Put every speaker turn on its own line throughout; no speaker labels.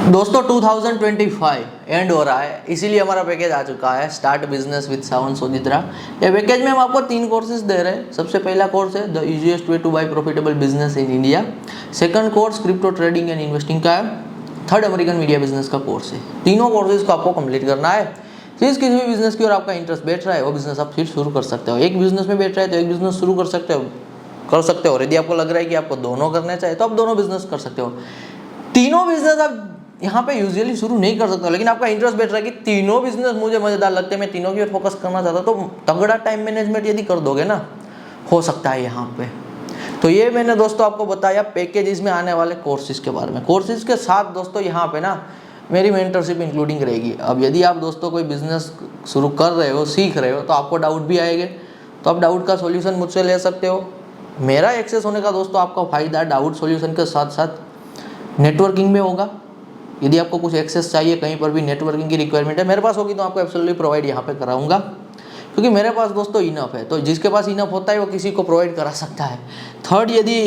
दोस्तों 2025 एंड हो रहा है, इसीलिए हमारा पैकेज आ चुका है स्टार्ट बिजनेस विद सावन सोजित्रा। ये पैकेज में हम आपको 3 कोर्सेज दे रहे हैं। सबसे पहला कोर्स है the easiest way to buy profitable business in India. Second course crypto trading and investing का है। थर्ड अमेरिकन मीडिया बिजनेस का कोर्स है। तीनों कोर्सेज को आपको कंप्लीट करना है। जिस किसी भी बिजनेस की ओर आपका इंटरेस्ट बैठ रहा है वो बिजनेस आप फिर शुरू कर सकते हो। एक बिजनेस में बैठ रहा है तो एक बिजनेस शुरू कर सकते हो। और यदि आपको लग रहा है कि आपको दोनों करने चाहिए तो आप दोनों बिजनेस कर सकते हो। तीनों बिजनेस आप यहाँ पे यूजुअली शुरू नहीं कर सकते हो, लेकिन आपका इंटरेस्ट बैठ रहा है कि तीनों बिजनेस मुझे मजेदार लगते हैं, मैं तीनों की ओर फोकस करना चाहता हूँ, तो तगड़ा टाइम मैनेजमेंट यदि कर दोगे ना, हो सकता है यहाँ पे। तो ये मैंने दोस्तों आपको बताया पैकेजेस में आने वाले कोर्सेज के बारे में। कोर्सेज के साथ दोस्तों यहाँ पे ना मेरी मेंटरशिप इंक्लूडिंग रहेगी। अब यदि आप दोस्तों कोई बिजनेस शुरू कर रहे हो, सीख रहे हो, तो आपको डाउट भी आएंगे, तो आप डाउट का सोल्यूशन मुझसे ले सकते हो। मेरा एक्सेस होने का दोस्तों आपका फायदा डाउट सोल्यूशन के साथ साथ नेटवर्किंग में होगा। यदि आपको कुछ एक्सेस चाहिए, कहीं पर भी नेटवर्किंग की रिक्वायरमेंट है, मेरे पास होगी तो आपको एब्सोल्युटली प्रोवाइड यहाँ पे कराऊंगा, क्योंकि मेरे पास दोस्तों इनफ है। तो जिसके पास इनफ होता है वो किसी को प्रोवाइड करा सकता है। थर्ड, यदि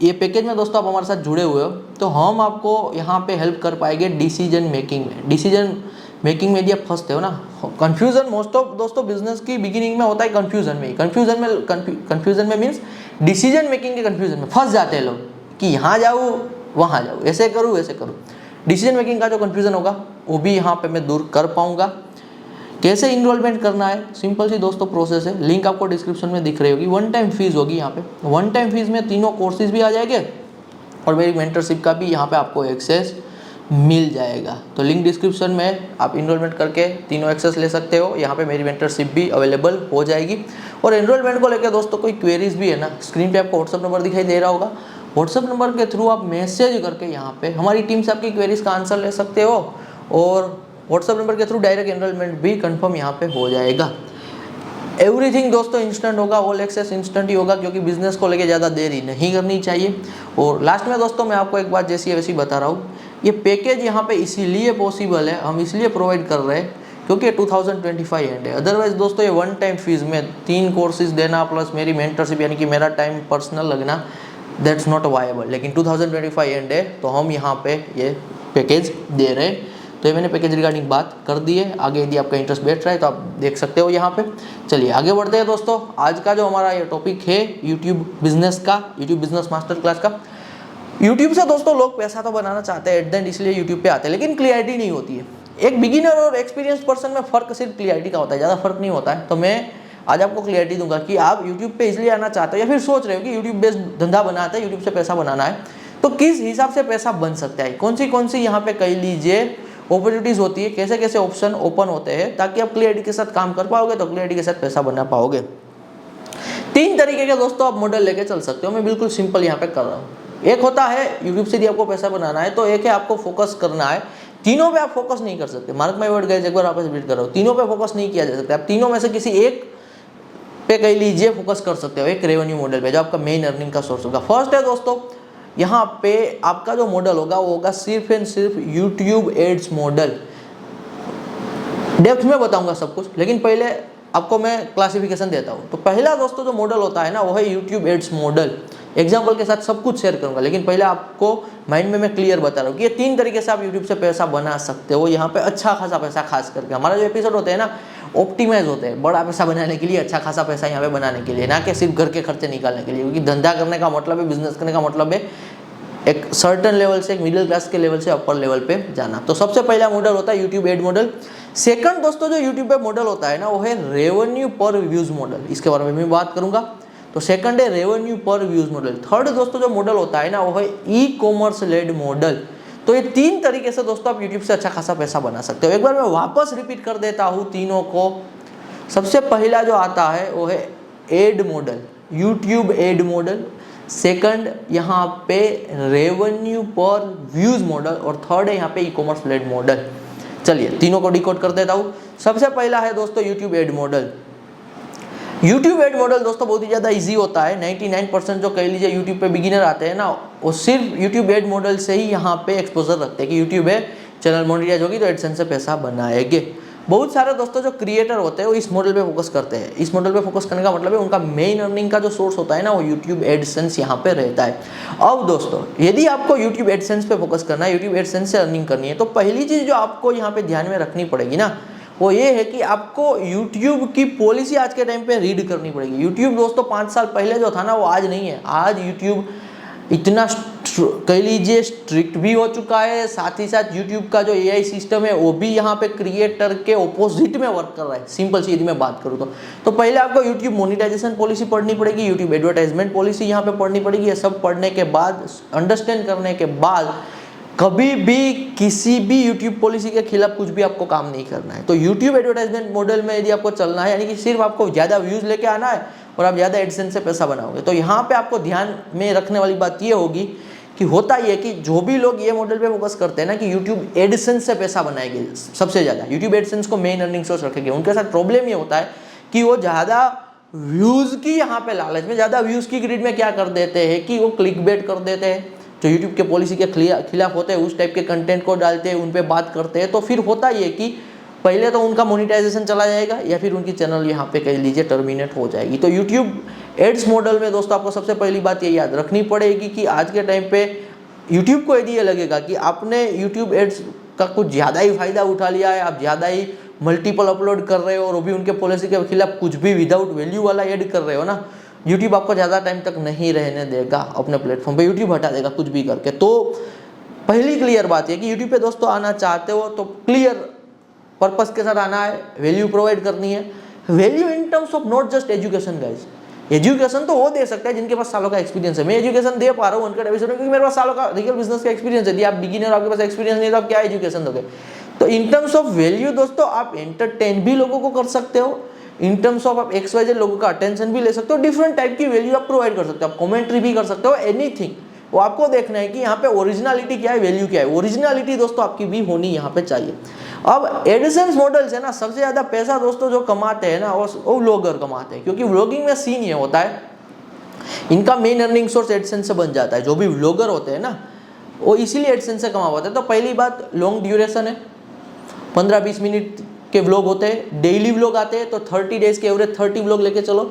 ये पैकेज में दोस्तों आप हमारे साथ जुड़े हुए हो तो हम आपको यहाँ पे हेल्प कर पाएंगे डिसीजन मेकिंग में। डिसीजन मेकिंग में यदि आप फंसते हो ना, कन्फ्यूजन मोस्ट ऑफ दोस्तों बिजनेस की बिगिनिंग में होता है कन्फ्यूजन में। कन्फ्यूजन में मीन्स डिसीजन मेकिंग के कन्फ्यूजन में फंस जाते हैं लोग कि यहाँ जाऊँ वहाँ जाऊँ, ऐसे करूँ वैसे करूँ। डिसीजन मेकिंग का जो कन्फ्यूजन होगा वो भी यहाँ पे मैं दूर कर पाऊंगा। कैसे इनरोलमेंट करना है, सिंपल सी दोस्तों प्रोसेस है। लिंक आपको डिस्क्रिप्शन में दिख रही होगी। वन टाइम फीस होगी यहाँ पे। वन टाइम फीस में तीनों कोर्सेज भी आ जाएंगे और मेरी मेंटरशिप का भी यहाँ पे आपको एक्सेस मिल जाएगा। तो लिंक डिस्क्रिप्शन में आप इनरोलमेंट करके तीनों एक्सेस ले सकते हो। यहाँ पे मेरी मेंटरशिप भी अवेलेबल हो जाएगी। और एनरोलमेंट को लेकर दोस्तों कोई क्वेरीज भी है ना, स्क्रीन पे आपको व्हाट्सअप नंबर दिखाई दे रहा होगा। व्हाट्सअप नंबर के थ्रू आप मैसेज करके यहाँ पे हमारी टीम से आपकी क्वेरीज का आंसर ले सकते हो। और व्हाट्सअप नंबर के थ्रू डायरेक्ट एनरोलमेंट भी कंफर्म यहाँ पे हो जाएगा। एवरीथिंग दोस्तों इंस्टेंट होगा, ऑल एक्सेस इंस्टेंट ही होगा, क्योंकि बिजनेस को लेके ज़्यादा देरी नहीं करनी चाहिए। और लास्ट में दोस्तों मैं आपको एक बात जैसी है वैसी बता रहा हूँ, ये पैकेज यहाँ पे इसीलिए पॉसिबल है, हम इसलिए प्रोवाइड कर रहे हैं क्योंकि 2025 एंड है। अदरवाइज दोस्तों ये वन टाइम फीस में 3 कोर्सेज देना प्लस मेरी मेंटरशिप यानी कि मेरा टाइम पर्सनल लगना, दैट्स नॉट वायबल। लेकिन 2025 एंड है तो हम यहाँ पे ये पैकेज दे रहे हैं। तो ये मैंने पैकेज रिगार्डिंग बात कर दी है। आगे यदि आपका इंटरेस्ट बैठ रहा है तो आप देख सकते हो यहाँ पे। चलिए आगे बढ़ते हैं दोस्तों। आज का जो हमारा ये टॉपिक है यूट्यूब बिजनेस का, यूट्यूब बिजनेस मास्टर क्लास का। यूट्यूब से दोस्तों लोग पैसा तो बनाना चाहते हैं एट द एंड, इसलिए यूट्यूब पे आते हैं, लेकिन क्लियरिटी नहीं होती है। एक बिगिनर और एक्सपीरियंस पर्सन में फर्क सिर्फ क्लियरिटी का होता है, ज़्यादा फर्क नहीं होता है। तो मैं आज आपको क्लियरिटी दूंगा कि आप यूट्यूब पे इसलिए आना चाहते हो या फिर सोच रहे हो कि यूट्यूब बेस्ड धंधा बनाते हैं, यूट्यूब से पैसा बनाना है, तो किस हिसाब से पैसा बन सकता है, कौन सी यहाँ पे कह लीजिए अपॉर्चुनिटीज होती है, कैसे कैसे ऑप्शन ओपन होते हैं, ताकि आप क्लियरिटी के साथ काम कर पाओगे तो क्लियरिटी के साथ पैसा बना पाओगे। 3 तरीके के दोस्तों आप मॉडल लेके चल सकते हो। मैं बिल्कुल सिंपल यहाँ पे कर रहा हूँ। एक होता है यूट्यूब से यदि आपको पैसा बनाना है, तो एक है आपको फोकस करना है। तीनों पे आप फोकस नहीं कर सकते, मार्क माय वर्ड गाइस, एक बार वापस रिपीट कर रहा हूँ, तीनों पे फोकस नहीं किया जा सकता। आप तीनों में से किसी एक पे कह लीजिए फोकस कर सकते हो, एक रेवेन्यू मॉडल पे जो आपका मेन अर्निंग का सोर्स होगा। फर्स्ट है दोस्तों, यहाँ पे आपका जो मॉडल होगा वो होगा सिर्फ एंड सिर्फ यूट्यूब एड्स मॉडल। डेप्थ में बताऊंगा सब कुछ, लेकिन पहले आपको मैं क्लासिफिकेशन देता हूँ। तो पहला दोस्तों जो मॉडल होता है ना, वो है यूट्यूब एड्स मॉडल। एग्जाम्पल के साथ सब कुछ शेयर करूंगा, लेकिन पहले आपको माइंड में मैं क्लियर बता रहा हूँ कि ये 3 तरीके से आप यूट्यूब से पैसा बना सकते हो। यहाँ पे अच्छा खासा पैसा, खास करके हमारा जो एपिसोड होते हैं ना, ऑप्टिमाइज होते हैं बड़ा पैसा बनाने के लिए, अच्छा खासा पैसा यहाँ पे बनाने के लिए, ना कि सिर्फ घर के खर्चे निकालने के लिए। क्योंकि धंधा करने का मतलब है, बिजनेस करने का मतलब है एक सर्टन लेवल से, एक मिडिल क्लास के लेवल से अपर लेवल पे जाना। तो सबसे पहला मॉडल होता है यूट्यूब एड मॉडल। सेकंड दोस्तों जो यूट्यूब पे मॉडल होता है ना, वो है रेवेन्यू पर व्यूज मॉडल। इसके बारे में मैं बात करूंगा। तो सेकंड है रेवेन्यू पर व्यूज मॉडल। थर्ड दोस्तों जो मॉडल होता है ना, वो है ई कॉमर्स लेड मॉडल। तो ये 3 तरीके से दोस्तों आप यूट्यूब से अच्छा खासा पैसा बना सकते हो। एक बार मैं वापस रिपीट कर देता हूँ तीनों को। सबसे पहला जो आता है वो है ad model, YouTube ad model. Second यहाँ पे रेवेन्यू पर व्यूज मॉडल, और थर्ड है यहाँ पे ई कॉमर्स लेड मॉडल। चलिए तीनों को डिकोड कर देता हूँ। सबसे पहला है दोस्तों YouTube ad model. YouTube ad model दोस्तों बहुत ही ज़्यादा इजी होता है। 99% जो कह लीजिए यूट्यूब पे बिगिनर आते हैं ना, वो सिर्फ यूट्यूब एड मॉडल से ही यहाँ पे एक्सपोजर रखते हैं कि यूट्यूब है, चैनल मोनेटाइज होगी तो एडसेंस से पैसा बनाएंगे। बहुत सारे दोस्तों जो क्रिएटर होते हैं वो इस मॉडल पे फोकस करते हैं। इस मॉडल पे फोकस करने का मतलब है उनका मेन अर्निंग का जो सोर्स होता है ना वो यूट्यूब एडसेंस यहाँ पे रहता है। अब दोस्तों यदि आपको यूट्यूब एडसेंस पे फोकस करना है, यूट्यूब एडसेंस से अर्निंग करनी है, तो पहली चीज़ जो आपको यहाँ पे ध्यान में रखनी पड़ेगी ना वो ये है कि आपको यूट्यूब की पॉलिसी आज के टाइम पे रीड करनी पड़ेगी। यूट्यूब दोस्तों 5 साल पहले जो था ना वो आज नहीं है। आज यूट्यूब इतना कह लीजिए स्ट्रिक्ट भी हो चुका है, साथ ही साथ यूट्यूब का जो एआई सिस्टम है वो भी यहाँ पे क्रिएटर के ऑपोजिट में वर्क कर रहा है। सिंपल सी यदि मैं बात करूँ तो पहले आपको यूट्यूब मोनेटाइजेशन पॉलिसी पढ़नी पड़ेगी, यूट्यूब एडवर्टाइजमेंट पॉलिसी यहाँ पे पढ़नी पड़ेगी। ये सब पढ़ने के बाद, अंडरस्टैंड करने के बाद कभी भी किसी भी यूट्यूब पॉलिसी के खिलाफ कुछ भी आपको काम नहीं करना है। तो यूट्यूब एडवर्टाइजमेंट मॉडल में यदि आपको चलना है, यानी कि सिर्फ आपको ज़्यादा व्यूज़ लेके आना है और आप ज़्यादा एडसेंस से पैसा बनाओगे, तो यहाँ पे आपको ध्यान में रखने वाली बात ये होगी कि होता ये कि जो भी लोग ये मॉडल पे फोकस करते हैं ना कि यूट्यूब एडसेंस से पैसा बनाएंगे, सबसे ज़्यादा यूट्यूब एडसेंस को मेन अर्निंग सोर्स रखेंगे, उनके साथ प्रॉब्लम ये होता है कि वो ज़्यादा व्यूज़ की यहाँ पे लालच में, ज़्यादा व्यूज़ की ग्रिड में क्या कर देते हैं कि वो क्लिक बेट कर देते हैं, जो यूट्यूब के पॉलिसी के खिलाफ होते हैं उस टाइप के कंटेंट को डालते हैं, उन पर बात करते हैं। तो फिर होता ये कि पहले तो उनका मोनेटाइजेशन चला जाएगा या फिर उनकी चैनल यहाँ पे कह लीजिए टर्मिनेट हो जाएगी। तो यूट्यूब एड्स मॉडल में दोस्तों आपको सबसे पहली बात ये याद रखनी पड़ेगी कि आज के टाइम पे यूट्यूब को यदि ये लगेगा कि आपने यूट्यूब एड्स का कुछ ज़्यादा ही फायदा उठा लिया है, आप ज़्यादा ही मल्टीपल अपलोड कर रहे हो और वो भी उनके पॉलिसी के खिलाफ कुछ भी विदाउट वैल्यू वाला ऐड कर रहे हो ना, यूट्यूब आपको ज़्यादा टाइम तक नहीं रहने देगा अपने प्लेटफॉर्म पे, यूट्यूब हटा देगा कुछ भी करके। तो पहली क्लियर बात है कि यूट्यूब पे दोस्तों आना चाहते हो तो क्लियर पर्पस के साथ आना है, वैल्यू प्रोवाइड करनी है। Value in terms of not just education guys. Education तो वो दे सकता है जिनके पास सालों का एक्सपीरियंस है। मैं एजुकेशन दे पा रहा हूँ क्योंकि मेरे पास सालों का रियल बिजनेस का एक्सपीरियंस है। यदि आप बिगिनर, आपके पास एक्सपीरियंस नहीं तो आप क्या एजुकेशन दोगे। तो इन टर्म्स ऑफ वैल्यू दोस्तों आप एंटरटेन भी लोगों को कर सकते हो, इन टर्म्स ऑफ आप XYZ लोगों का अटेंशन भी ले सकते हो, डिफरेंट टाइप की वैल्यू आप प्रोवाइड कर सकते हो, आप कमेंट्री भी कर सकते हो, एनीथिंग। वो आपको देखना है कि यहाँ पे ओरिजिनलिटी क्या है, वैल्यू क्या है। ओरिजिनलिटी दोस्तों आपकी भी होनी यहाँ पे चाहिए। अब एडसेंस मॉडल से ना सबसे ज्यादा पैसा दोस्तों जो कमाते हैं ना वो व्लॉगर कमाते हैं, क्योंकि व्लॉगिंग में सीन ये होता है इनका मेन अर्निंग सोर्स एडसेंस से बन जाता है। जो भी व्लॉगर होते हैं ना वो इसीलिए एडसेंस से कमा पाते हैं। तो पहली बात लॉन्ग ड्यूरेशन है, 15-20 मिनट के व्लॉग होते हैं, डेली व्लॉग आते हैं। तो 30 डेज के एवरेज 30 व्लॉग लेके चलो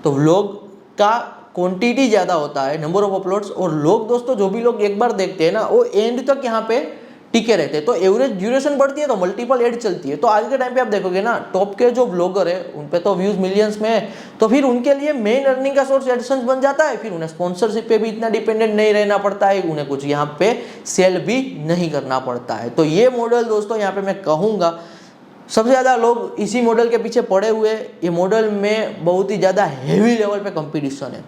तो व्लॉग का क्वांटिटी ज़्यादा होता है, नंबर ऑफ अपलोड्स। और लोग दोस्तों जो भी लोग एक बार देखते हैं ना वो एंड तक यहाँ पे टिके रहते हैं। तो एवरेज ड्यूरेशन बढ़ती है तो मल्टीपल एड चलती है। तो आज के टाइम पे आप देखोगे ना टॉप के जो ब्लॉगर है उन पे तो व्यूज मिलियंस में है, तो फिर उनके लिए मेन अर्निंग का सोर्स एडसेंस बन जाता है। फिर उन्हें स्पॉन्सरशिप पे भी इतना डिपेंडेंट नहीं रहना पड़ता है, उन्हें कुछ यहाँ पे सेल भी नहीं करना पड़ता है। तो ये मॉडल दोस्तों यहाँ पे मैं कहूँगा सबसे ज़्यादा लोग इसी मॉडल के पीछे पड़े हुए। ये मॉडल में बहुत ही ज़्यादा हैवी लेवल पे कंपटीशन है।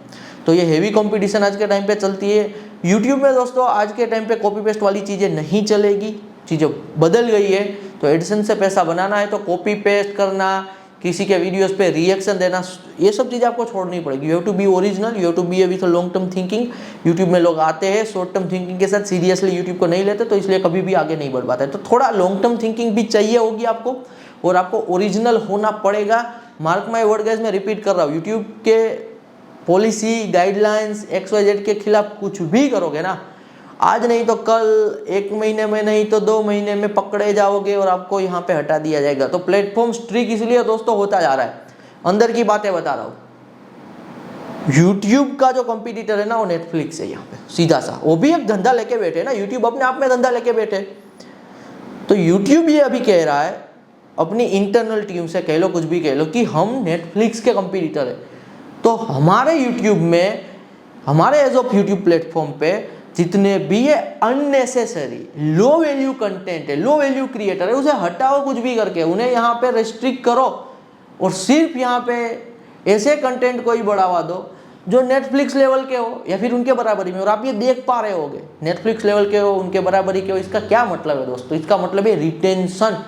तो ये हैवी कंपटीशन आज के टाइम पे चलती है यूट्यूब में दोस्तों। आज के टाइम पे कॉपी पेस्ट वाली चीज़ें नहीं चलेगी, चीज़ें बदल गई है। तो एडसेंस से पैसा बनाना है तो कॉपी पेस्ट करना, किसी के वीडियोस पे रिएक्शन देना, ये सब चीज़ें आपको छोड़नी पड़ेगी। You have to be original, you have to be with long term thinking. YouTube में लोग आते हैं शॉर्ट टर्म थिंकिंग के साथ, सीरियसली यूट्यूब को नहीं लेते, तो इसलिए कभी भी आगे नहीं बढ़ पाते। तो थोड़ा लॉन्ग टर्म थिंकिंग भी चाहिए होगी आपको और आपको ओरिजिनल होना पड़ेगा। मार्क माई वर्ड गाइस, मैं रिपीट कर रहा हूँ, यूट्यूब के पॉलिसी गाइडलाइंस XYZ के खिलाफ कुछ भी करोगे ना, आज नहीं तो कल, 1 महीने में नहीं तो 2 महीने में पकड़े जाओगे और आपको यहाँ पे हटा दिया जाएगा। तो प्लेटफॉर्म स्ट्रिक इसलिए दोस्तों होता जा रहा है। अंदर की बातें बता रहा हूँ, यूट्यूब का जो कंपटीटर है ना वो नेटफ्लिक्स है। यहाँ पे सीधा सा वो भी एक धंधा लेके बैठे ना, यूट्यूब अपने आप में धंधा लेके बैठे। तो यूट्यूब ये अभी कह रहा है अपनी इंटरनल टीम से, कह लो कुछ भी कह लो, कि हम नेटफ्लिक्स के कंपटीटर है। तो हमारे यूट्यूब में, हमारे एज ऑफ यूट्यूब प्लेटफॉर्म पे जितने भी ये अननेसेसरी लो वैल्यू कंटेंट है, लो वैल्यू क्रिएटर है, उसे हटाओ कुछ भी करके, उन्हें यहाँ पे रेस्ट्रिक्ट करो और सिर्फ यहाँ पे ऐसे कंटेंट को ही बढ़ावा दो जो नेटफ्लिक्स लेवल के हो या फिर उनके बराबरी में। और आप ये देख पा रहे होगे नेटफ्लिक्स लेवल के हो, उनके बराबरी के हो, इसका क्या मतलब है दोस्तों? इसका मतलब है रिटेंशन।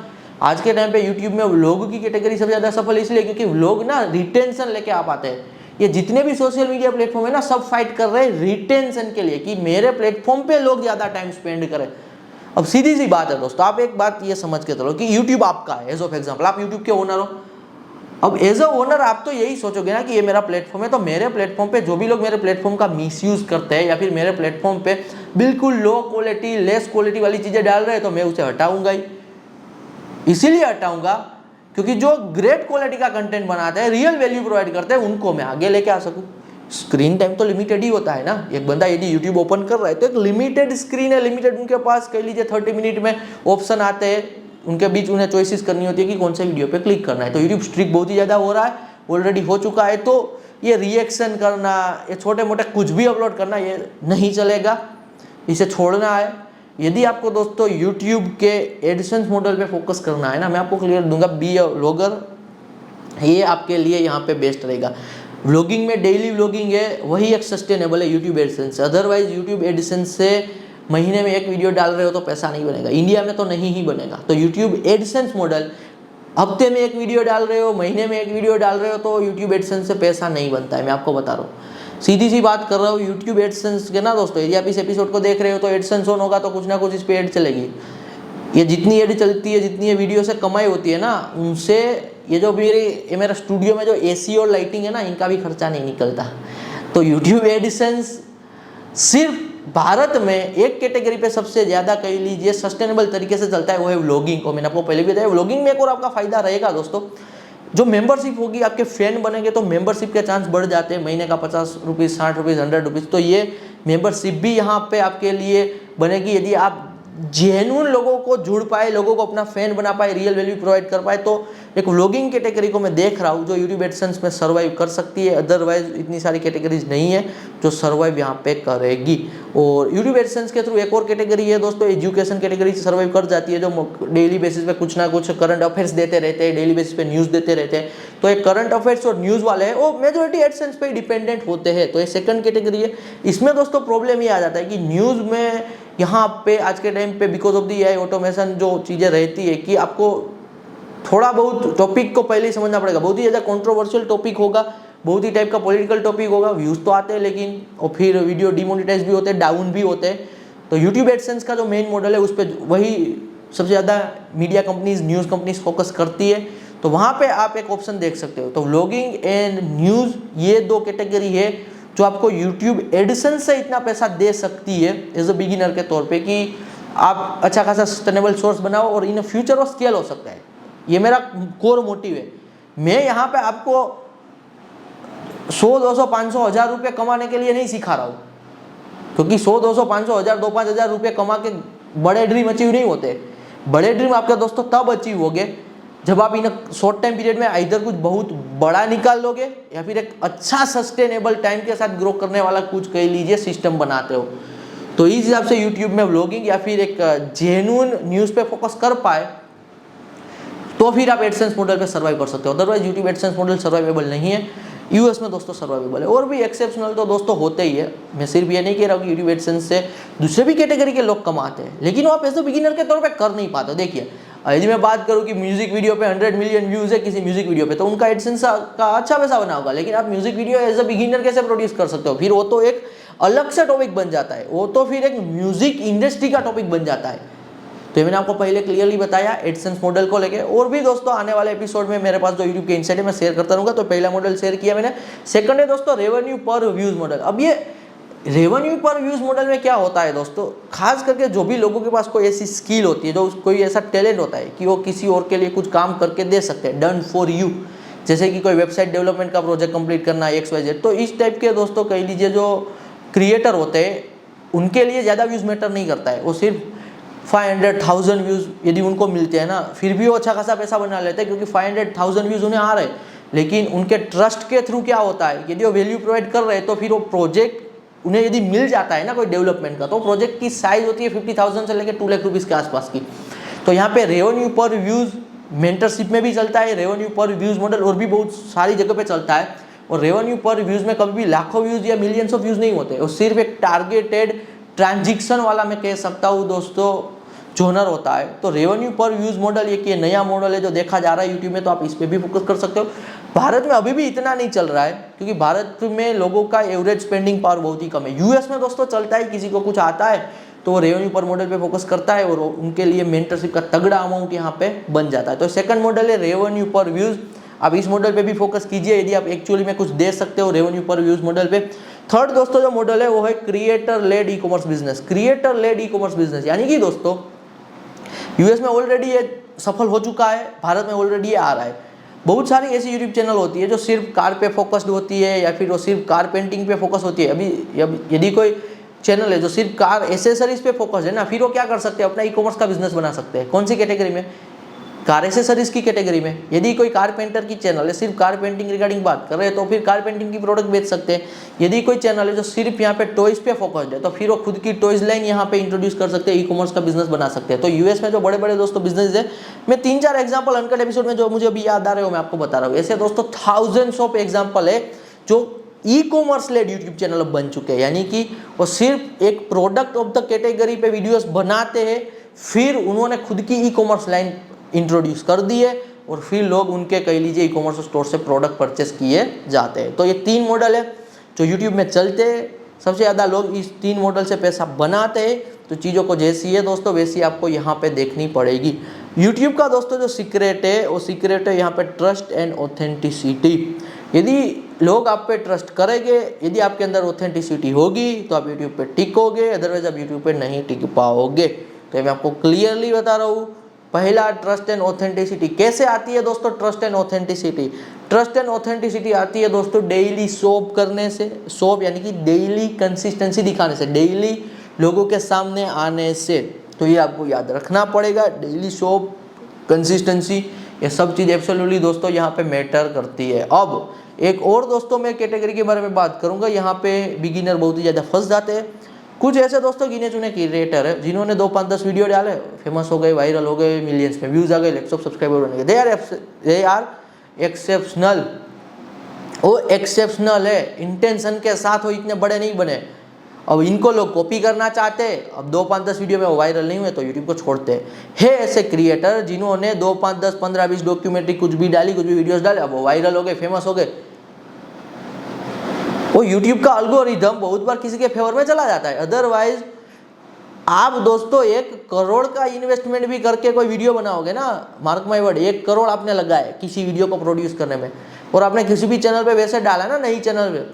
आज के टाइम पे यूट्यूब में व्लॉग की कैटेगरी सबसे ज़्यादा सफल इसलिए क्योंकि व्लॉग ना रिटेंशन लेके आ पाते हैं। ये जितने भी सोशल मीडिया प्लेटफॉर्म है ना, सब फाइट कर रहे हैं रिटेंशन के लिए कि मेरे प्लेटफॉर्म पे लोग ज़्यादा टाइम स्पेंड करें। अब सीधी सी बात है दोस्तों, आप एक बात ये समझ के चलो कि यूट्यूब आपका है, एज ऑफ एग्जाम्पल आप यूट्यूब के ओनर हो। अब एज अ ओनर आप तो यही सोचोगे ना कि ये मेरा प्लेटफॉर्म है, तो मेरे प्लेटफॉर्म पे जो भी लोग मेरे प्लेटफॉर्म का मिसयूज करते हैं या फिर मेरे प्लेटफॉर्म पे बिल्कुल लो क्वालिटी, लेस क्वालिटी वाली चीज़ें डाल रहे हैं, तो मैं उसे हटाऊंगा ही। इसीलिए हटाऊंगा क्योंकि जो ग्रेट क्वालिटी का कंटेंट बनाते हैं, रियल वैल्यू प्रोवाइड करते हैं, उनको मैं आगे लेके आ सकूं। स्क्रीन टाइम तो लिमिटेड ही होता है ना। एक बंदा यदि यूट्यूब ओपन कर रहा है तो एक लिमिटेड स्क्रीन है, लिमिटेड उनके पास कह लीजिए 30 मिनट में ऑप्शन आते हैं, उनके बीच उन्हें चॉइसेस करनी होती है कि कौन से वीडियो पे क्लिक करना है। तो यूट्यूब स्ट्रिक्ट बहुत ही ज़्यादा हो रहा है, ऑलरेडी हो चुका है। तो ये रिएक्शन करना, ये छोटे मोटे कुछ भी अपलोड करना, ये नहीं चलेगा, इसे छोड़ना है। यदि आपको दोस्तों यूट्यूब के एडसेंस मॉडल पे फोकस करना है ना, मैं आपको क्लियर दूंगा, बी अ व्लॉगर, ये आपके लिए यहाँ पे बेस्ट रहेगा। व्लॉगिंग में डेली व्लॉगिंग है, वही एक सस्टेनेबल है यूट्यूब एडसेंस से। अदरवाइज यूट्यूब एडसेंस से महीने में एक वीडियो डाल रहे हो तो पैसा नहीं बनेगा, इंडिया में तो नहीं ही बनेगा। तो यूट्यूब एडसेंस मॉडल, हफ्ते में एक वीडियो डाल रहे हो, महीने में एक वीडियो डाल रहे हो, तो यूट्यूब एडसेंस से पैसा नहीं बनता है, मैं आपको बता रहा हूँ। सीधी सी बात कर रहा हूँ यूट्यूब एडसेंस के ना दोस्तों। यदि आप इस एपिसोड को देख रहे हो तो एडसेंस ऑन होगा तो कुछ ना कुछ इस पर एड चलेगी। ये जितनी एड चलती है, जितनी ये वीडियो से कमाई होती है ना, उनसे ये जो मेरा स्टूडियो में जो एसी और लाइटिंग है ना, इनका भी खर्चा नहीं निकलता। तो यूट्यूब एडसेंस सिर्फ भारत में एक कैटेगरी पे सबसे ज़्यादा कह लीजिए सस्टेनेबल तरीके से चलता है, वो है व्लॉगिंग को। मैंने आपको पहले भी बताया, व्लॉगिंग में एक और आपका फायदा रहेगा दोस्तों, जो मेंबरशिप होगी, आपके फैन बनेंगे तो मेंबरशिप के चांस बढ़ जाते हैं। महीने का 50 रुपीज़, 60 रुपीज़, 100 रुपीज़, तो ये मेंबरशिप भी यहाँ पे आपके लिए बनेगी। यदि आप जेन्युइन लोगों को जुड़ पाए, लोगों को अपना फैन बना पाए, रियल वैल्यू प्रोवाइड कर पाए, तो एक व्लॉगिंग कैटेगरी को मैं देख रहा हूँ जो यूट्यूब एडसेंस में सर्वाइव कर सकती है। अदरवाइज इतनी सारी कैटेगरीज नहीं है जो सर्वाइव यहाँ पे करेगी। और यूट्यूब एडसेंस के थ्रू एक और कैटेगरी है दोस्तों, एजुकेशन कैटेगरी सर्वाइव कर जाती है, जो डेली बेसिस पे कुछ ना कुछ करंट अफेयर्स देते रहते हैं, डेली बेसिस पे न्यूज़ देते रहते हैं। तो एक करंट अफेयर्स और न्यूज़ वाले हैं, वो मेजोरिटी एडसेंस पे डिपेंडेंट होते हैं। तो ये सेकंड कैटेगरी है। इसमें दोस्तों प्रॉब्लम ये आ जाता है कि न्यूज़ में यहाँ पे आज के टाइम पे because of the AI automation जो चीज़ें रहती है कि आपको थोड़ा बहुत टॉपिक को पहले ही समझना पड़ेगा। बहुत ही ज़्यादा कंट्रोवर्शियल टॉपिक होगा, बहुत ही टाइप का पॉलिटिकल टॉपिक होगा, व्यूज़ तो आते हैं लेकिन, और फिर वीडियो डिमोनेटाइज भी होते हैं, डाउन भी होते हैं। तो यूट्यूब एडसेंस का जो मेन मॉडल है उस पर वही सबसे ज़्यादा media companies, news companies focus करती है। तो वहाँ पे आप एक ऑप्शन देख सकते हो। तो व्लॉगिंग एंड न्यूज़, ये दो कैटेगरी है जो आपको यूट्यूब एडसेंस से इतना पैसा दे सकती है एज अ बिगिनर के तौर पे, कि आप अच्छा खासा सस्टेनेबल सोर्स बनाओ और इन फ्यूचर वो स्केल हो सकता है। ये मेरा कोर मोटिव है। मैं यहाँ पे आपको 100, 200, 500, 1000 रुपये कमाने के लिए नहीं सिखा रहा हूँ, क्योंकि 100, 200, 500, 1000, 2-5 हज़ार रुपये कमा के बड़े ड्रीम अचीव नहीं होते। बड़े ड्रीम आपके दोस्तों तब अचीव होंगे जब आप इन शॉर्ट टाइम पीरियड में इधर कुछ बहुत बड़ा निकाल लोगे, या फिर एक अच्छा सस्टेनेबल टाइम के साथ ग्रो करने वाला कुछ कह लीजिए सिस्टम बनाते हो। तो इस हिसाब से यूट्यूब में व्लॉगिंग या फिर एक जेन्युइन न्यूज़ पे फोकस कर पाए तो फिर आप एडसेंस मॉडल पे सर्वाइव कर सकते हो। Otherwise YouTube AdSense model survivable नहीं है। यूएस में दोस्तों सर्वाइवेबल है, और भी एक्सेप्शनल तो दोस्तों होते ही है। मैं सिर्फ ये नहीं कह रहा हूँ कि यूट्यूब एडसेंस से दूसरे भी कैटेगरी के लोग कमाते हैं, लेकिन वो आप एज अ बिगिनर के तौर पे कर नहीं पाते। देखिए, यदि मैं बात करूँ कि म्यूजिक वीडियो पे 100 मिलियन व्यूज़ है किसी म्यूजिक वीडियो पे, तो उनका एडसेंस का अच्छा पैसा बना होगा, लेकिन आप music video as a beginner कैसे प्रोड्यूस कर सकते हो? फिर वो तो एक अलग से टॉपिक बन जाता है, वो तो फिर एक म्यूजिक इंडस्ट्री का टॉपिक बन जाता है। तो मैंने आपको पहले क्लियरली बताया एडसेंस मॉडल को लेके। और भी दोस्तों आने वाले एपिसोड में मेरे पास जो यूट्यूब के इनसाइट है मैं शेयर करता रहूँगा। तो पहला मॉडल शेयर किया मैंने। सेकंड है दोस्तों रेवेन्यू पर व्यूज मॉडल। अब ये रेवेन्यू पर व्यूज मॉडल में क्या होता है दोस्तों, खास करके जो भी लोगों के पास कोई ऐसी स्किल होती है, जो कोई ऐसा टैलेंट होता है कि वो किसी और के लिए कुछ काम करके दे सकते हैं, डन फॉर यू, जैसे कि कोई वेबसाइट डेवलपमेंट का प्रोजेक्ट कंप्लीट करना है, XYZ। तो इस टाइप के दोस्तों कह लीजिए जो क्रिएटर होते हैं, उनके लिए ज़्यादा व्यूज़ मैटर नहीं करता है। वो सिर्फ 500,000 व्यूज़ यदि उनको मिलते हैं ना, फिर भी वो अच्छा खासा पैसा बना लेते हैं, क्योंकि 500,000 व्यूज़ उन्हें आ रहे हैं। लेकिन उनके ट्रस्ट के थ्रू क्या होता है, यदि वो वैल्यू प्रोवाइड कर रहे हैं तो फिर वो प्रोजेक्ट उन्हें यदि मिल जाता है ना कोई डेवलपमेंट का, तो प्रोजेक्ट की साइज होती है 50,000 से लेकर 2 लाख रुपीज़ के आसपास की। तो यहाँ पे रेवेन्यू पर व्यूज़ मेंटरशिप में भी चलता है, रेवेन्यू पर व्यूज़ मॉडल और भी बहुत सारी जगह पे चलता है। और रेवेन्यू पर व्यूज़ में कभी भी लाखों व्यूज़ या मिलियंस ऑफ व्यूज़ नहीं होते, और सिर्फ एक टारगेटेड ट्रांजिक्शन वाला मैं कह सकता हूँ दोस्तों जोनर होता है। तो रेवेन्यू पर व्यूज़ मॉडल ये नया मॉडल है जो देखा जा रहा है यूट्यूब में, तो आप इस पर भी फोकस कर सकते हो। भारत में अभी भी इतना नहीं चल रहा है, क्योंकि भारत में लोगों का एवरेज स्पेंडिंग पावर बहुत ही कम है। यूएस में दोस्तों चलता है, किसी को कुछ आता है तो वो रेवेन्यू पर मॉडल पे फोकस करता है, और उनके लिए मेंटरशिप का तगड़ा अमाउंट यहाँ पे बन जाता है। तो सेकंड मॉडल है रेवेन्यू पर व्यूज़। आप इस मॉडल पे भी फोकस कीजिए यदि आप एक्चुअली में कुछ दे सकते हो रेवेन्यू पर व्यूज़ मॉडल पे। थर्ड दोस्तों जो मॉडल है वो है creator led e-commerce business. Creator led e-commerce business यानी कि दोस्तों यूएस में ऑलरेडी ये सफल हो चुका है, भारत में ऑलरेडी आ रहा है। बहुत सारी ऐसी यूट्यूब चैनल होती है जो सिर्फ कार पे फोकस्ड होती है या फिर वो सिर्फ कार पेंटिंग पे फोकस होती है। अभी यदि कोई चैनल है जो सिर्फ कार एसेसरीज पे फोकस है ना, फिर वो क्या कर सकते हैं, अपना ई कॉमर्स का बिजनेस बना सकते हैं। कौन सी कैटेगरी में? कार एसेसरीज की कैटेगरी में। यदि कोई कारपेंटर की चैनल है, सिर्फ कार पेंटिंग रिगार्डिंग बात कर रहे हैं, तो फिर कार पेंटिंग की प्रोडक्ट बेच सकते हैं। यदि कोई चैनल है जो सिर्फ यहाँ पे टॉयज पे फोकस्ड है, तो फिर वो खुद की टॉयज लाइन यहाँ पे इंट्रोड्यूस कर सकते हैं, ई कॉमर्स का बिजनेस बना सकते हैं। तो यूएस में जो बड़े बड़े दोस्तों बिजनेस है, मैं 3-4 एग्जाम्पल अनकट एपिसोड में जो मुझे अभी याद आ रहे हो मैं आपको बता रहा हूँ। ऐसे दोस्तों थाउजेंड्स ऑफ एग्जाम्पल है जो e-commerce led YouTube channel बन चुके हैं, यानी कि वो सिर्फ एक प्रोडक्ट ऑफ द कैटेगरी पे वीडियोस बनाते हैं, फिर उन्होंने खुद की ई कॉमर्स लाइन इंट्रोड्यूस कर दी है और फिर लोग उनके कह लीजिए ई कॉमर्स स्टोर से प्रोडक्ट परचेस किए जाते हैं। तो ये 3 मॉडल है जो यूट्यूब में चलते हैं। सबसे ज़्यादा लोग इस 3 मॉडल से पैसा बनाते हैं। तो चीज़ों को जैसी है दोस्तों वैसी आपको यहाँ पे देखनी पड़ेगी। यूट्यूब का दोस्तों जो सीक्रेट है वो सीक्रेट है यहाँ पे ट्रस्ट एंड ऑथेंटिसिटी। यदि लोग आप पे ट्रस्ट करेंगे, यदि आपके अंदर ऑथेंटिसिटी होगी तो आप यूट्यूब पे टिकोगे, अदरवाइज आप यूट्यूब पे नहीं टिक पाओगे। तो मैं आपको क्लियरली बता रहा हूँ। पहला ट्रस्ट एंड ऑथेंटिसिटी कैसे आती है दोस्तों? ट्रस्ट एंड ऑथेंटिसिटी आती है दोस्तों डेली शॉप करने से। शॉप यानी कि डेली कंसिस्टेंसी दिखाने से, डेली लोगों के सामने आने से। तो ये आपको याद रखना पड़ेगा, डेली शॉप, कंसिस्टेंसी, ये सब चीज़ एब्सोल्युटली दोस्तों यहाँ पे मैटर करती है। अब एक और दोस्तों मैं कैटेगरी के बारे में बात करूँगा, यहाँ पे बिगिनर बहुत ही ज़्यादा फंस जाते हैं। कुछ ऐसे दोस्तों गिने चुने क्रिएटर है जिन्होंने 2, 5, 10 वीडियो डाले, फेमस हो गए, वायरल हो गए, मिलियंस में व्यूज आ गए, लाखों सब्सक्राइबर बन गए। They are exceptional. वो एक्सेप्शनल है, इंटेंशन के साथ वो इतने बड़े नहीं बने। अब इनको लोग कॉपी करना चाहते हैं, अब 2, 5, 10 वीडियो में वो वायरल नहीं हुए तो यूट्यूब को छोड़ते हैं। ऐसे क्रिएटर जिन्होंने 2, 5, 10, 15, 20 डॉक्यूमेंट्री कुछ भी डाली, कुछ भी वीडियोस डाले, अब वो वायरल हो गए, फेमस हो गए। वो यूट्यूब का एल्गोरिदम बहुत बार किसी के फेवर में चला जाता है। अदरवाइज आप दोस्तों 1 करोड़ का इन्वेस्टमेंट भी करके कोई वीडियो बनाओगे ना, मार्क माय वर्ड, 1 करोड़ आपने लगाए किसी वीडियो को प्रोड्यूस करने में, और आपने किसी भी चैनल पे वैसे डाला ना, नई चैनल पे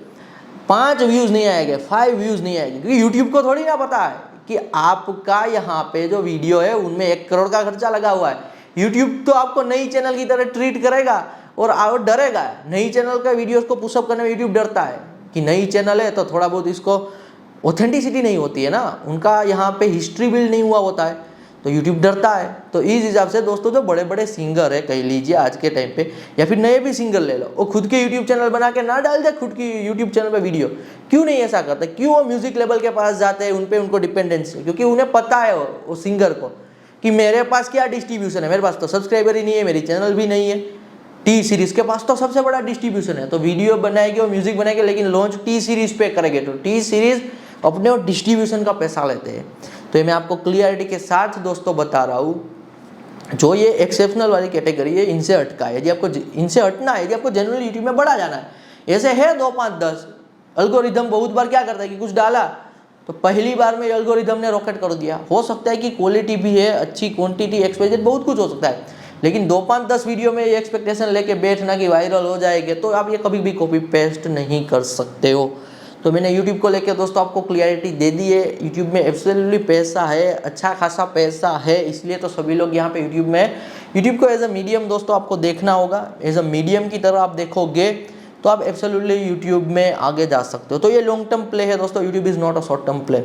5 व्यूज नहीं आएंगे, 5 व्यूज नहीं आएंगे, क्योंकि यूट्यूब को थोड़ी ना पता है कि आपका यहाँ पे जो वीडियो है उनमें 1 करोड़ का खर्चा लगा हुआ है। यूट्यूब तो आपको नई चैनल की तरह ट्रीट करेगा और डरेगा। नई चैनल का वीडियोस को पुशअप करने में यूट्यूब डरता है कि नई चैनल है तो थोड़ा बहुत इसको ऑथेंटिसिटी नहीं होती है ना, उनका यहाँ पे हिस्ट्री बिल्ड नहीं हुआ होता है, तो यूट्यूब डरता है। तो इस हिसाब से दोस्तों जो बड़े बड़े सिंगर है कह लीजिए आज के टाइम पे, या फिर नए भी सिंगर ले लो, वो खुद के यूट्यूब चैनल बना के ना डाल दे खुद की यूट्यूब चैनल पे वीडियो। क्यों नहीं ऐसा करते? क्यों वो म्यूजिक लेवल के पास जाते हैं, उन पे उनको डिपेंडेंसी है, क्योंकि उन्हें पता है वो सिंगर को कि मेरे पास क्या डिस्ट्रीब्यूशन है, मेरे पास तो सब्सक्राइबर ही नहीं है, मेरी चैनल भी नहीं है। टी सीरीज के पास तो सबसे बड़ा डिस्ट्रीब्यूशन है, तो वीडियो बनाएंगे और म्यूजिक बनाएंगे, लेकिन लॉन्च टी सीरीज पे करेंगे, तो टी सीरीज अपने डिस्ट्रीब्यूशन का पैसा लेते हैं। तो ये मैं आपको क्लियरिटी के साथ दोस्तों बता रहा हूँ। जो ये एक्सेप्शनल वाली कैटेगरी है, इनसे हटका है, यदि आपको इनसे हटना है, यदि आपको जनरली यूट्यूब में बढ़ा जाना है, ऐसे है 2, 5, 10 एल्गोरिदम बहुत बार क्या करता है कि कुछ डाला तो पहली बार में एल्गोरिदम ने रॉकेट कर दिया। हो सकता है कि क्वालिटी भी है अच्छी, क्वांटिटी, एक्सपेक्टेड, बहुत कुछ हो सकता है, लेकिन 2, 5, 10 वीडियो में ये एक्सपेक्टेशन लेके बैठना कि वायरल हो जाएंगे, तो आप ये कभी भी कॉपी पेस्ट नहीं कर सकते हो। तो मैंने यूट्यूब को लेकर दोस्तों आपको क्लियरिटी दे दी है। यूट्यूब में एब्सोल्युटली पैसा है, अच्छा खासा पैसा है, इसलिए तो सभी लोग यहाँ पे यूट्यूब को एज अ मीडियम दोस्तों आपको देखना होगा। एज अ मीडियम की तरह आप देखोगे तो आप एब्सोल्युटली यूट्यूब में आगे जा सकते हो। तो ये लॉन्ग टर्म प्ले है दोस्तों, YouTube is not a short term play.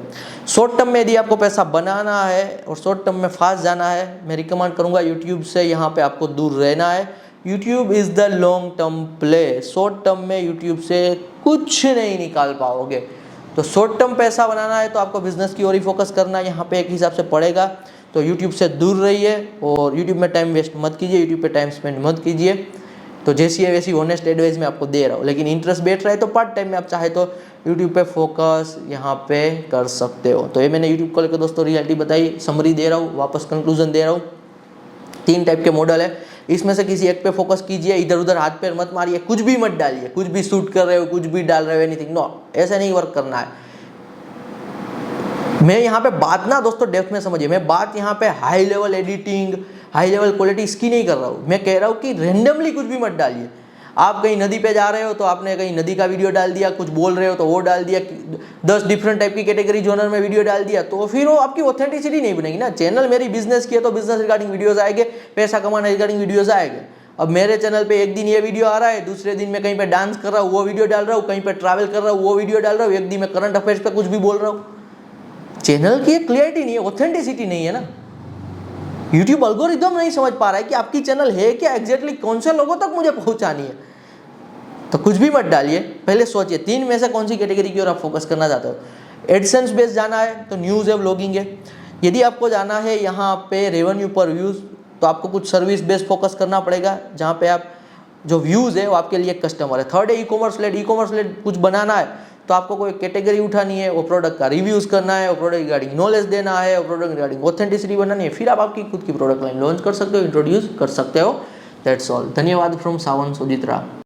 Short term में यदि आपको पैसा बनाना है और शॉर्ट टर्म में फास्ट जाना है, मैं रिकमेंड करूँगा यूट्यूब से यहाँ पे आपको दूर रहना है। YouTube is the long term play. Short term में यूट्यूब से कुछ नहीं निकाल पाओगे। तो शॉर्ट टर्म पैसा बनाना है तो आपको बिजनेस की ओर ही फोकस करना यहाँ पे एक हिसाब से पड़ेगा। तो यूट्यूब से दूर रहिए और यूट्यूब में टाइम वेस्ट मत कीजिए, यूट्यूब पे टाइम स्पेंड मत कीजिए। तो जैसी है वैसी ऑनेस्ट एडवाइस मैं आपको दे रहा हूँ, लेकिन इंटरेस्ट बैठ रहा है तो पार्ट टाइम में आप चाहे तो यूट्यूब पे फोकस यहाँ पे कर सकते हो। तो ये मैंने यूट्यूब को लेकर दोस्तों रियलिटी बताई, समरी दे रहा हूँ, वापस कंक्लूजन दे रहा हूँ। 3 टाइप के मॉडल है, इसमें से किसी एक पे फोकस कीजिए, इधर उधर हाथ पैर मत मारिए, कुछ भी मत डालिए, कुछ भी शूट कर रहे हो, कुछ भी डाल रहे हो, एनीथिंग, नो, ऐसा नहीं वर्क करना है। मैं यहाँ पे बात ना दोस्तों डेप्थ में समझिए, मैं बात यहाँ पे high level editing, high level quality इसकी नहीं कर रहा हूँ। मैं कह रहा हूँ कि रेंडमली कुछ भी मत डालिए। आप कहीं नदी पे जा रहे हो तो आपने कहीं नदी का वीडियो डाल दिया, कुछ बोल रहे हो तो वो डाल दिया, 10 डिफरेंट टाइप की कैटेगरी जोनर में वीडियो डाल दिया, तो फिर वो आपकी ऑथेंटिसिटी नहीं बनेगी ना। चैनल मेरी बिजनेस की है तो बिजनेस रिगार्डिंग वीडियोस आएंगे, पैसा कमाने रिगार्डिंग वीडियोस आएंगे। अब मेरे चैनल पे एक दिन ये वीडियो आ रहा है, दूसरे दिन मैं कहीं पे डांस कर रहा हूँ वो वीडियो डाल रहा हूँ, कहीं पे ट्रैवल कर रहा हूँ वो वीडियो डाल रहा हूँ, एक दिन मैं करंट अफेयर्स पे कुछ भी बोल रहा हूँ। चैनल की एक क्लियरिटी नहीं है, ऑथेंटिसिटी नहीं है ना। यूट्यूब अल्गोरिदम नहीं समझ पा रहा है कि आपकी चैनल है क्या, एग्जैक्टली कौन से लोगों तक मुझे पहुंचानी है। तो कुछ भी मत डालिए, पहले सोचिए 3 में से कौन सी कैटेगरी की ओर आप फोकस करना चाहते हो। एडसेंस बेस्ड जाना है तो न्यूज़ है, ब्लॉगिंग है। यदि आपको जाना है यहाँ पे रेवेन्यू पर व्यूज़, तो आपको कुछ सर्विस बेस्ड फोकस करना पड़ेगा, जहाँ पे आप जो व्यूज़ है वो आपके लिए कस्टमर है। थर्ड है ई कॉमर्स लेड कुछ बनाना है तो आपको कोई कैटेगरी उठानी है, वो प्रोडक्ट का रिव्यूज़ करना है, वो प्रोडक्ट रिगार्डिंग नॉलेज देना है, वो प्रोडक्ट रिगार्डिंग ऑथेंटिसिटी बनानी है, फिर आप आपकी खुद की प्रोडक्ट लाइन लॉन्च कर सकते हो, इंट्रोड्यूस कर सकते हो। That's all. धन्यवाद फ्रॉम सावन सोजित्रा।